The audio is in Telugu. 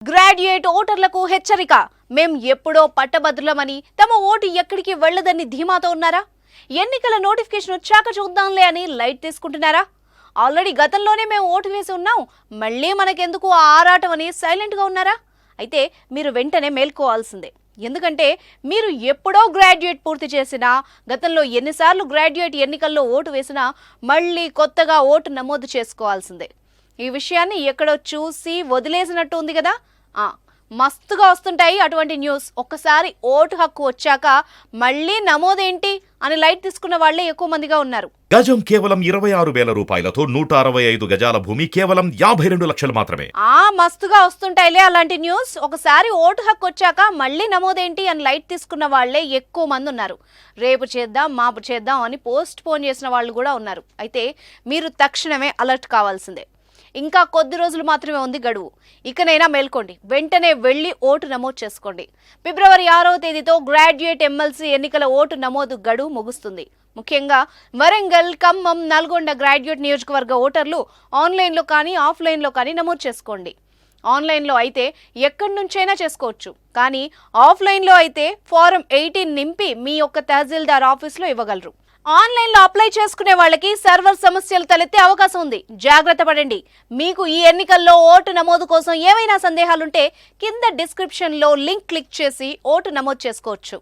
గ్రాడ్యుయేట్ ఓటర్లకు హెచ్చరిక. మేం ఎప్పుడో పట్టభద్రులమని, తమ ఓటు ఎక్కడికి వెళ్లదని ధీమాతో ఉన్నారా? ఎన్నికల నోటిఫికేషన్ వచ్చాక చూద్దాంలే అని లైట్ తీసుకుంటున్నారా? ఆల్రెడీ గతంలోనే మేము ఓటు వేసి ఉన్నాం, మళ్ళీ మనకెందుకు ఆ ఆరాటం అని సైలెంట్గా ఉన్నారా? అయితే మీరు వెంటనే మేల్కోవాల్సిందే. ఎందుకంటే మీరు ఎప్పుడో గ్రాడ్యుయేట్ పూర్తి చేసినా, గతంలో ఎన్నిసార్లు గ్రాడ్యుయేట్ ఎన్నికల్లో ఓటు వేసినా మళ్ళీ కొత్తగా ఓటు నమోదు చేసుకోవాల్సిందే. ఈ విషయాన్ని ఎక్కడో చూసి వదిలేసినట్టు ఉంది కదా. మస్తుగా వస్తుంటాయి అటువంటి న్యూస్. ఒక్కసారి ఓటు హక్కు వచ్చాక మళ్ళీ నమోదేంటి అని లైట్ తీసుకున్న వాళ్లే ఎక్కువ మందిగా ఉన్నారు. గజం కేవలం 26,000 రూపాయలతో 165 గజాల భూమి కేవలం 52 లక్షలు మాత్రమే. మస్తుగా వస్తుంటాయిలే అలాంటి న్యూస్. ఒకసారి ఓటు హక్కు వచ్చాక మళ్ళీ నమోదేంటి అని లైట్ తీసుకున్న వాళ్లే ఎక్కువ మంది ఉన్నారు. రేపు చేద్దాం, మాపు చేద్దాం అని పోస్ట్ పోన్ చేసిన వాళ్ళు కూడా ఉన్నారు. అయితే మీరు తక్షణమే అలర్ట్ కావాల్సిందే. ఇంకా కొద్ది రోజులు మాత్రమే ఉంది గడువు. ఇకనైనా మేల్కోండి, వెంటనే వెళ్లి ఓటు నమోదు చేసుకోండి. ఫిబ్రవరి 6వ తేదీతో గ్రాడ్యుయేట్ ఎమ్మెల్సీ ఎన్నికల ఓటు నమోదు గడువు ముగుస్తుంది. ముఖ్యంగా వరంగల్, ఖమ్మం, నల్గొండ గ్రాడ్యుయేట్ నియోజకవర్గ ఓటర్లు ఆన్లైన్లో కానీ ఆఫ్లైన్లో కానీ నమోదు చేసుకోండి. ఆన్లైన్లో అయితే ఎక్కడి నుంచైనా చేసుకోవచ్చు, కానీ ఆఫ్లైన్లో అయితే ఫారం 18 నింపి మీ యొక్క తహసీల్దార్ ఆఫీస్లో ఇవ్వగలరు. ఆన్లైన్లో అప్లై చేసుకునే వాళ్ళకి సర్వర్ సమస్యలు తలెత్తే అవకాశం ఉంది. జాగ్రత్త పడండి. మీకు ఈ ఎన్నికల్లో ఓటు నమోదు కోసం ఏమైనా సందేహాలుంటే కింద డిస్క్రిప్షన్లో లింక్ క్లిక్ చేసి ఓటు నమోదు చేసుకోవచ్చు.